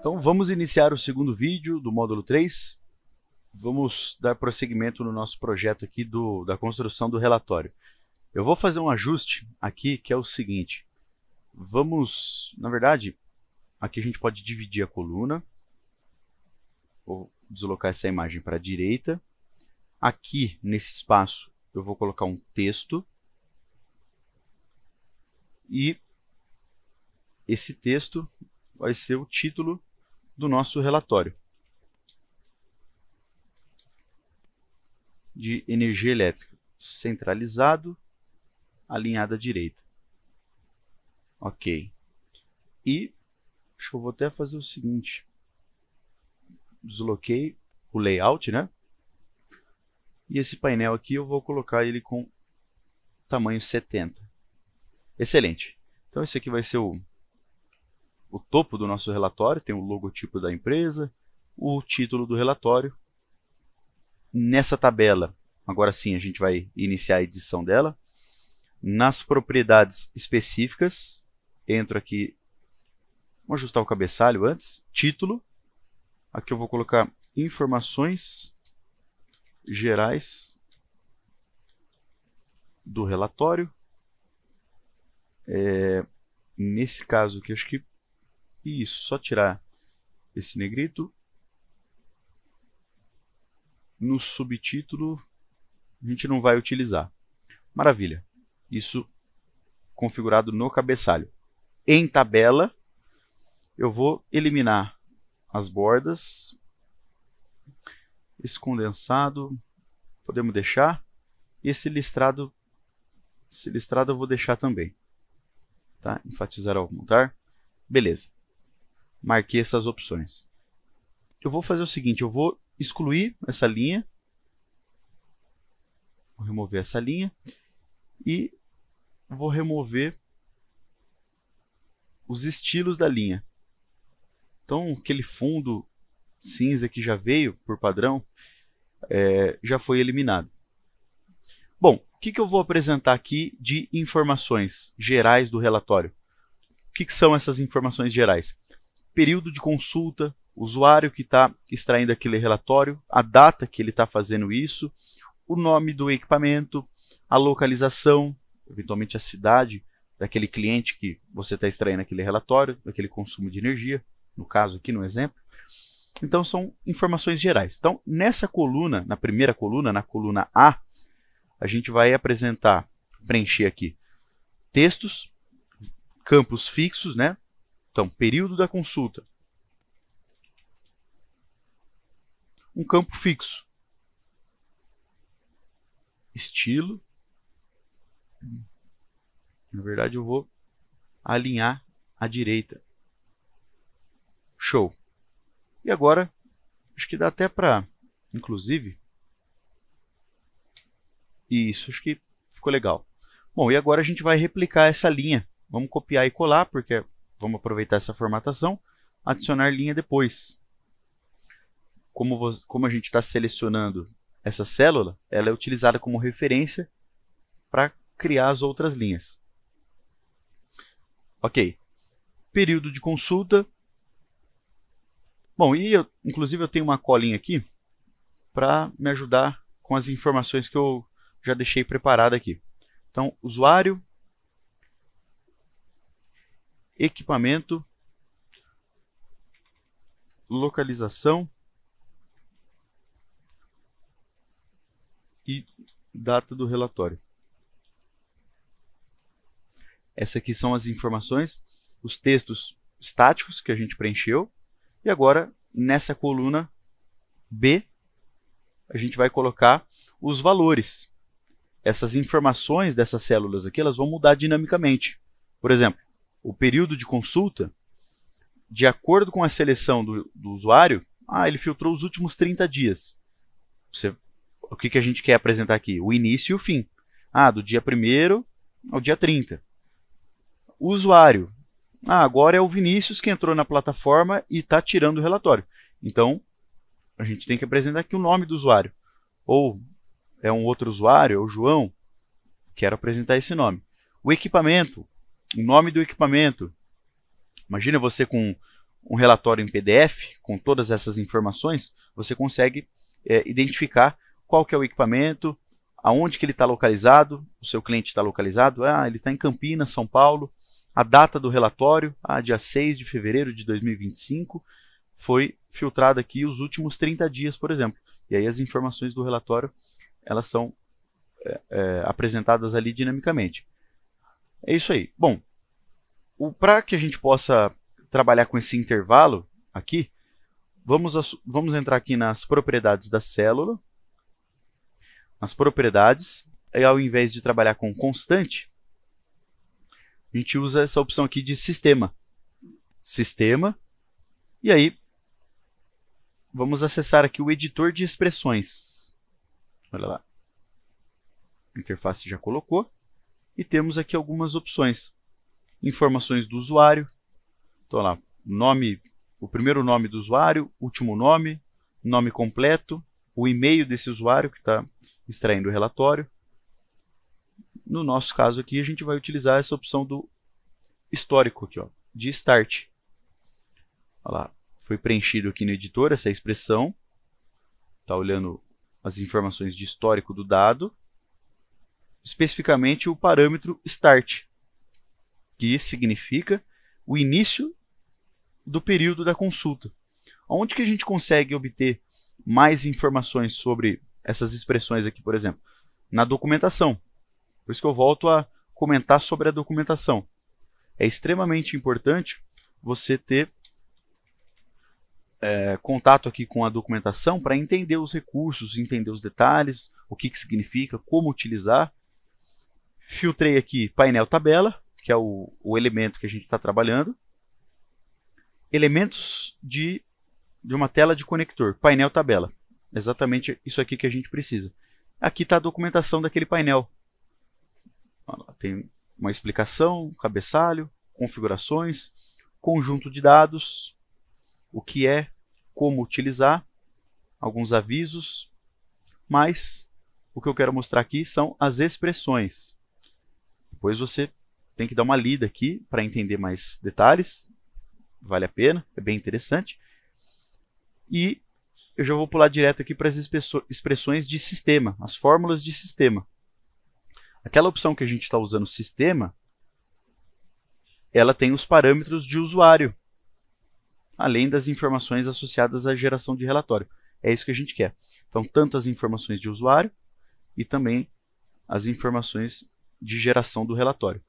Então vamos iniciar o segundo vídeo do módulo 3. Vamos dar prosseguimento no nosso projeto aqui da construção do relatório. Eu vou fazer um ajuste aqui que é o seguinte. Na verdade, aqui a gente pode dividir a coluna. Vou deslocar essa imagem para a direita. Aqui, nesse espaço, eu vou colocar um texto. E esse texto vai ser o título do nosso relatório de energia elétrica centralizado, alinhado à direita. Ok. E acho que eu vou até fazer o seguinte. Desloquei o layout, né? E esse painel aqui eu vou colocar ele com tamanho 70. Excelente. Então esse aqui vai ser o topo do nosso relatório, tem o logotipo da empresa, o título do relatório. Nessa tabela, agora sim a gente vai iniciar a edição dela. Nas propriedades específicas, entro aqui, vamos ajustar o cabeçalho antes, título. Aqui eu vou colocar informações gerais do relatório. Nesse caso aqui, acho que isso, só tirar esse negrito. No subtítulo, a gente não vai utilizar. Maravilha. Isso configurado no cabeçalho. Em tabela, eu vou eliminar as bordas. Esse condensado, podemos deixar. E esse listrado eu vou deixar também. Tá? Enfatizar ao montar. Beleza. Marquei essas opções. Eu vou fazer o seguinte, eu vou excluir essa linha. Vou remover essa linha. E vou remover os estilos da linha. Então, aquele fundo cinza que já veio por padrão, já foi eliminado. Bom, o que eu vou apresentar aqui de informações gerais do relatório? O que são essas informações gerais? Período de consulta, usuário que está extraindo aquele relatório, a data que ele está fazendo isso, o nome do equipamento, a localização, eventualmente a cidade daquele cliente que você está extraindo aquele relatório, daquele consumo de energia, no caso aqui no exemplo. Então são informações gerais. Então nessa coluna, na primeira coluna, na coluna A, a gente vai preencher aqui textos, campos fixos, né? Então, período da consulta. Um campo fixo. Estilo. Na verdade, eu vou alinhar à direita. Show. E agora, acho que dá até para, inclusive... Isso, acho que ficou legal. Bom, e agora a gente vai replicar essa linha. Vamos copiar e colar, porque vamos aproveitar essa formatação. Adicionar linha depois. Como a gente está selecionando essa célula, ela é utilizada como referência para criar as outras linhas. Ok. Período de consulta. Bom, inclusive eu tenho uma colinha aqui para me ajudar com as informações que eu já deixei preparada aqui. Então, usuário, equipamento, localização e data do relatório. Essas aqui são as informações, os textos estáticos que a gente preencheu. E agora, nessa coluna B, a gente vai colocar os valores. Essas informações dessas células aqui, elas vão mudar dinamicamente. Por exemplo, o período de consulta, de acordo com a seleção do usuário, ele filtrou os últimos 30 dias. O que a gente quer apresentar aqui? O início e o fim. Do dia 1º ao dia 30. O usuário. Agora é o Vinícius que entrou na plataforma e está tirando o relatório. Então, a gente tem que apresentar aqui o nome do usuário. Ou é um outro usuário, é o João. Quero apresentar esse nome. O equipamento. O nome do equipamento. Imagina você com um relatório em PDF com todas essas informações, você consegue identificar qual que é o equipamento, aonde que ele está localizado, o seu cliente está localizado, ele está em Campinas, São Paulo, a data do relatório, dia 6 de fevereiro de 2025, foi filtrado aqui os últimos 30 dias, por exemplo. E aí as informações do relatório, elas são apresentadas ali dinamicamente. É isso aí. Bom, para que a gente possa trabalhar com esse intervalo aqui, vamos entrar aqui nas propriedades da célula. Nas propriedades, e ao invés de trabalhar com constante, a gente usa essa opção aqui de sistema. Sistema. E aí, vamos acessar aqui o editor de expressões. Olha lá. A interface já colocou. E temos aqui algumas opções. Informações do usuário. Então, lá, o primeiro nome do usuário, último nome, nome completo, o e-mail desse usuário que está extraindo o relatório. No nosso caso aqui, a gente vai utilizar essa opção do histórico aqui, de Start. Olha lá, foi preenchido aqui no editor essa expressão. Está olhando as informações de histórico do dado. Especificamente o parâmetro Start, que significa o início do período da consulta. Onde que a gente consegue obter mais informações sobre essas expressões aqui, por exemplo? Na documentação. Por isso que eu volto a comentar sobre a documentação. É extremamente importante você ter contato aqui com a documentação para entender os recursos, entender os detalhes, o que significa, como utilizar. Filtrei aqui painel tabela, que é o elemento que a gente está trabalhando. Elementos de uma tela de conector, painel tabela. Exatamente isso aqui que a gente precisa. Aqui está a documentação daquele painel. Tem uma explicação, cabeçalho, configurações, conjunto de dados, o que é, como utilizar, alguns avisos, mas o que eu quero mostrar aqui são as expressões. Depois você tem que dar uma lida aqui para entender mais detalhes. Vale a pena, é bem interessante. E eu já vou pular direto aqui para as expressões de sistema, as fórmulas de sistema. Aquela opção que a gente está usando, sistema, ela tem os parâmetros de usuário, além das informações associadas à geração de relatório. É isso que a gente quer. Então, tanto as informações de usuário e também as informações de geração do relatório.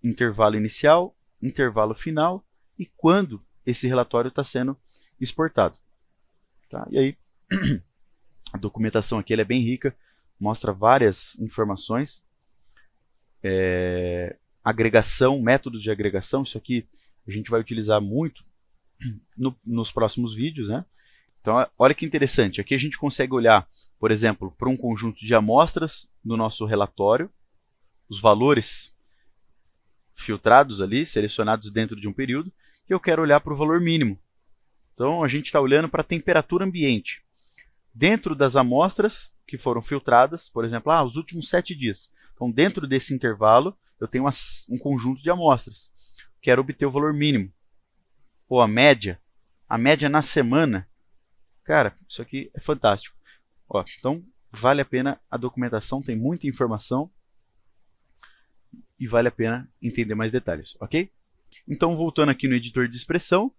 Intervalo inicial, intervalo final e quando esse relatório está sendo exportado. Tá? E aí, a documentação aqui ela é bem rica, mostra várias informações. Agregação, métodos de agregação, isso aqui a gente vai utilizar muito nos próximos vídeos, né? Então, olha que interessante, aqui a gente consegue olhar, por exemplo, para um conjunto de amostras do nosso relatório, os valores filtrados ali, selecionados dentro de um período, e eu quero olhar para o valor mínimo. Então, a gente está olhando para a temperatura ambiente. Dentro das amostras que foram filtradas, por exemplo, os últimos 7 dias. Então, dentro desse intervalo, eu tenho um conjunto de amostras. Quero obter o valor mínimo. Ou a média na semana. Cara, isso aqui é fantástico. Então, vale a pena a documentação, tem muita informação e vale a pena entender mais detalhes, ok? Então, voltando aqui no editor de expressão,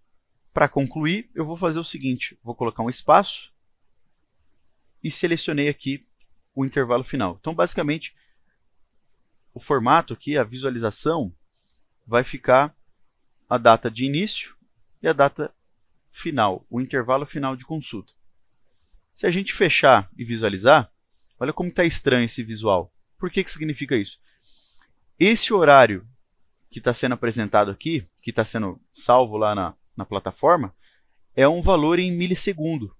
para concluir, eu vou fazer o seguinte, vou colocar um espaço e selecionei aqui o intervalo final. Então, basicamente, o formato aqui, a visualização, vai ficar a data de início e a data final, o intervalo final de consulta. Se a gente fechar e visualizar, olha como está estranho esse visual. Por que significa isso? Esse horário que está sendo apresentado aqui, que está sendo salvo lá na plataforma, é um valor em milissegundo.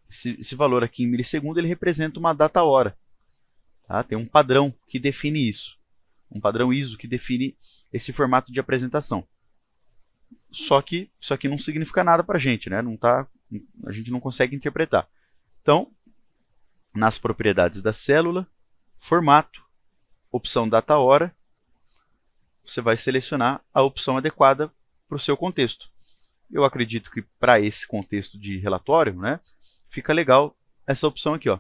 Esse valor aqui em milissegundo ele representa uma data-hora. Tá? Tem um padrão que define isso. Um padrão ISO que define esse formato de apresentação. Só que isso aqui não significa nada para a gente, né? A gente não consegue interpretar. Então, nas propriedades da célula, formato, opção data-hora, você vai selecionar a opção adequada para o seu contexto. eu acredito que para esse contexto de relatório, né, fica legal essa opção aqui, ó.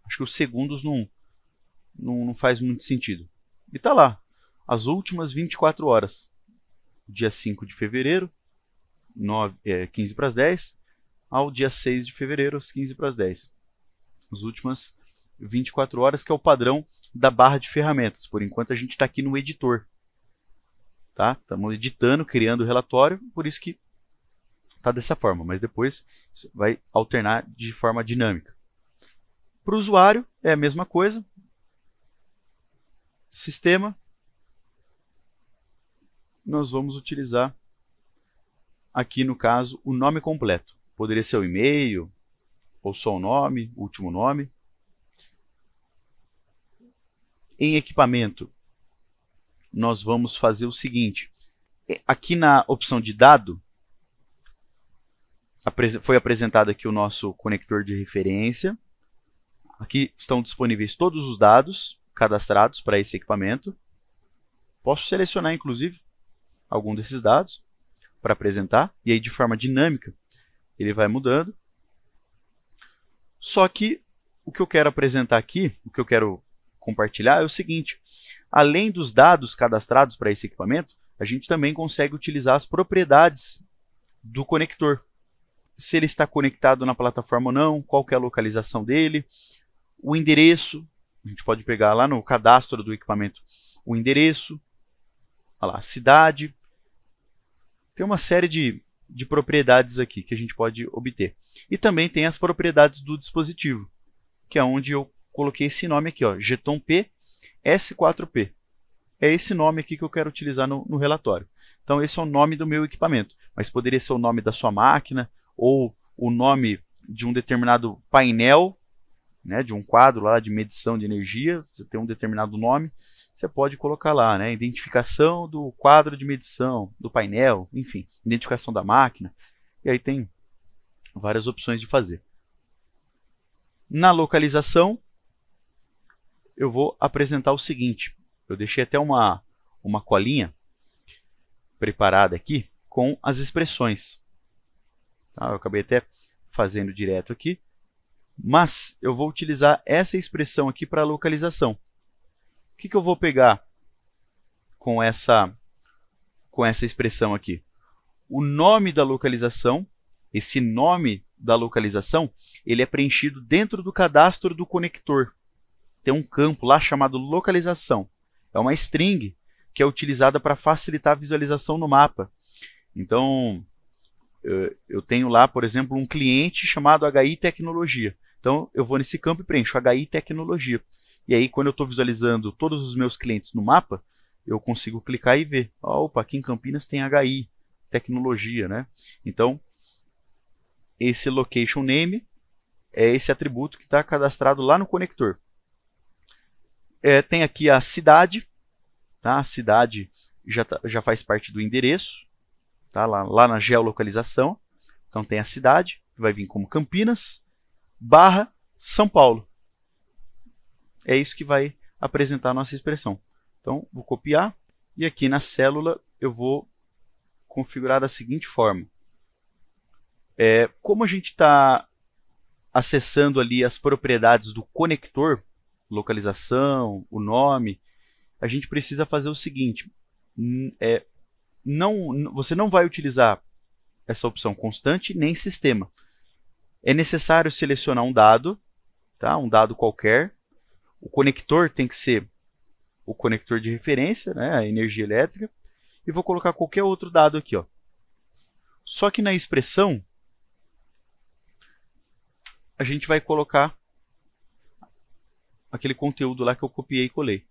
Acho que os segundos não faz muito sentido. E está lá, as últimas 24 horas. Dia 5 de fevereiro, 15 para as 10, ao dia 6 de fevereiro, às 15 para as 10. As últimas 24 horas, que é o padrão da barra de ferramentas. Por enquanto, a gente está aqui no editor. Tá? Estamos editando, criando o relatório, por isso que está dessa forma. Mas depois vai alternar de forma dinâmica. Para o usuário, é a mesma coisa. Sistema. Nós vamos utilizar aqui, no caso, o nome completo. Poderia ser o e-mail, ou só o nome, o último nome. Em equipamento, nós vamos fazer o seguinte. Aqui na opção de dado, foi apresentado aqui o nosso conector de referência. Aqui estão disponíveis todos os dados cadastrados para esse equipamento. Posso selecionar, inclusive, algum desses dados para apresentar. E aí, de forma dinâmica, ele vai mudando. Só que o que eu quero apresentar aqui, o que eu quero compartilhar é o seguinte. Além dos dados cadastrados para esse equipamento, a gente também consegue utilizar as propriedades do conector. Se ele está conectado na plataforma ou não, qual que é a localização dele, o endereço, a gente pode pegar lá no cadastro do equipamento o endereço, olha lá, a cidade. Tem uma série de propriedades aqui que a gente pode obter. E também tem as propriedades do dispositivo, que é onde eu coloquei esse nome aqui, ó, Jeton P S4P. É esse nome aqui que eu quero utilizar no relatório. Então, esse é o nome do meu equipamento, mas poderia ser o nome da sua máquina ou o nome de um determinado painel, né, de um quadro lá de medição de energia. Você tem um determinado nome, você pode colocar lá, né, identificação do quadro de medição, do painel, enfim, identificação da máquina. E aí tem várias opções de fazer. Na localização, eu vou apresentar o seguinte. Eu deixei até uma colinha preparada aqui com as expressões. Tá? Eu acabei até fazendo direto aqui. Mas eu vou utilizar essa expressão aqui para localização. O que eu vou pegar com essa expressão aqui? O nome da localização. Esse nome da localização, ele é preenchido dentro do cadastro do conector. Tem um campo lá chamado localização. É uma string que é utilizada para facilitar a visualização no mapa. Então, eu tenho lá, por exemplo, um cliente chamado HI Tecnologia. Então, eu vou nesse campo e preencho HI Tecnologia. E aí, quando eu estou visualizando todos os meus clientes no mapa, eu consigo clicar e ver. Opa, aqui em Campinas tem HI Tecnologia, né? Então, esse location name é esse atributo que está cadastrado lá no conector. Tem aqui a cidade, tá? A cidade já faz parte do endereço, tá? Lá na geolocalização. Então tem a cidade, que vai vir como Campinas, / São Paulo. É isso que vai apresentar a nossa expressão. Então, vou copiar e aqui na célula eu vou configurar da seguinte forma. Como a gente está acessando ali as propriedades do conector, localização, o nome, a gente precisa fazer o seguinte. Você não vai utilizar essa opção constante nem sistema. É necessário selecionar um dado, tá? Um dado qualquer. O conector tem que ser o conector de referência, né? A energia elétrica. E vou colocar qualquer outro dado aqui, ó. Só que na expressão, a gente vai colocar aquele conteúdo lá que eu copiei e colei.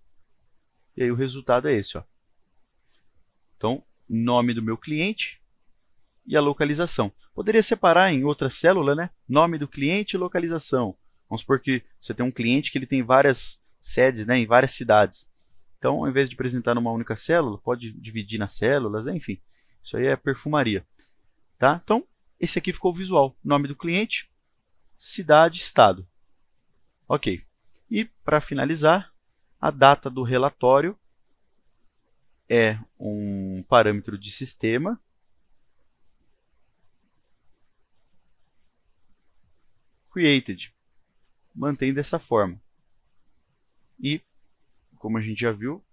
E aí o resultado é esse, ó. Então, nome do meu cliente e a localização. Poderia separar em outra célula, né? Nome do cliente e localização. Vamos supor que você tem um cliente que ele tem várias sedes, né, em várias cidades. Então, ao invés de apresentar numa única célula, pode dividir nas células, enfim. Isso aí é perfumaria. Tá? Então, esse aqui ficou o visual. Nome do cliente, cidade, estado. Ok. E, para finalizar, a data do relatório é um parâmetro de sistema. created. Mantém dessa forma. E, como a gente já viu,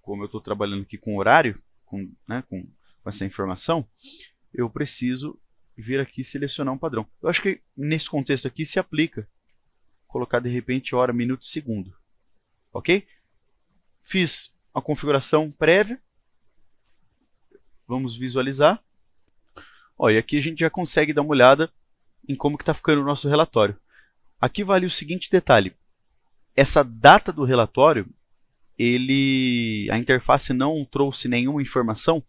como eu estou trabalhando aqui com horário, com essa informação, eu preciso vir aqui e selecionar um padrão. Eu acho que nesse contexto aqui se aplica colocar de repente hora, minuto e segundo. Ok? Fiz a configuração prévia. Vamos visualizar. E aqui a gente já consegue dar uma olhada em como que está ficando o nosso relatório. Aqui vale o seguinte detalhe. Essa data do relatório, a interface não trouxe nenhuma informação,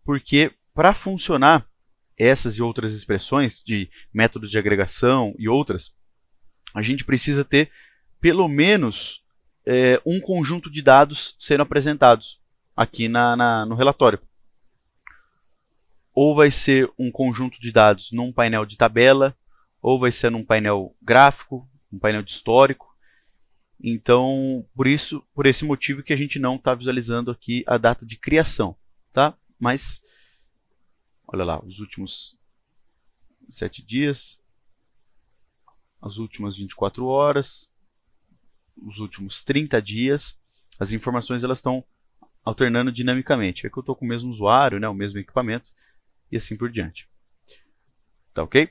porque para funcionar essas e outras expressões de métodos de agregação e outras, a gente precisa ter pelo menos um conjunto de dados sendo apresentados aqui no relatório. Ou vai ser um conjunto de dados num painel de tabela, ou vai ser num painel gráfico, um painel de histórico. Então, por esse motivo que a gente não está visualizando aqui a data de criação, tá? Mas, olha lá, os últimos 7 dias, as últimas 24 horas, os últimos 30 dias, as informações elas estão alternando dinamicamente. É que eu estou com o mesmo usuário, né, o mesmo equipamento, e assim por diante. Tá ok?